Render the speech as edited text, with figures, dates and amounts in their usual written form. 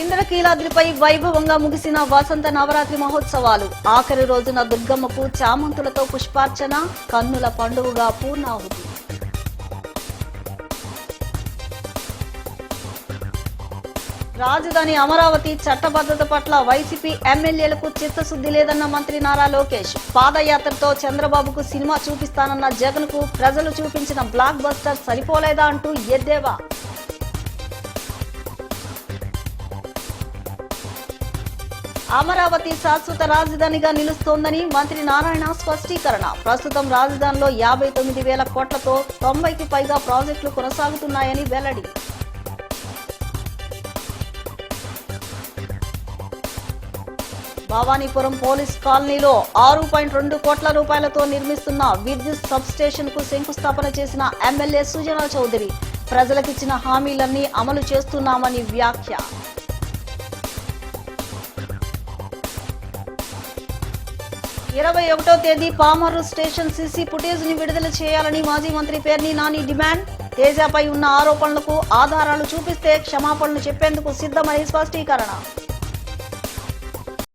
ఇంద్రకీలాద్రిపై వైభవంగా ముగిసిన వసంత నవరాత్రి మహోత్సవాలు. ఆఖరి రోజున దుర్గమ్మకు చామంతులతో పుష్పార్చన, కన్నుల పండుగగా పూర్ణాహుతి. రాజధాని అమరావతి చట్టబద్ధత పట్ల వైసీపీ ఎమ్మెల్యేలకు చిత్తశుద్ధి లేదన్న మంత్రి నారా లోకేష్. పాదయాత్రతో చంద్రబాబుకు సినిమా చూపిస్తానన్న జగన్ కు ప్రజలు చూపించిన బ్లాక్ బస్టర్ సరిపోలేదా అంటూ ఎద్దేవా. అమరావతి శాశ్వత రాజధానిగా నిలుస్తోందని మంత్రి నారాయణ స్పష్టీకరణ. ప్రస్తుతం రాజధానిలో 59,000 కోట్లతో 90కి పైగా ప్రాజెక్టులు కొనసాగుతున్నాయని వెల్లడి. భవానీపురం పోలీస్ కాలనీలో 6.2 కోట్ల రూపాయలతో నిర్మిస్తున్న విద్యుత్ సబ్ స్టేషన్ కు శంకుస్థాపన చేసిన ఎమ్మెల్యే సుజనా చౌదరి. ప్రజలకిచ్చిన హామీలన్నీ అమలు చేస్తున్నామని వ్యాఖ్య. 21వ తేదీ పామర్రు స్టేషన్ సీసీ ఫుటేజ్ ని విడుదల చేయాలని మాజీ మంత్రి పేర్ని నాని డిమాండ్. తేజపై ఉన్న ఆరోపణలకు ఆధారాలు చూపిస్తే క్షమాపణలు చెప్పేందుకు సిద్ధమని స్పష్టీకరణ.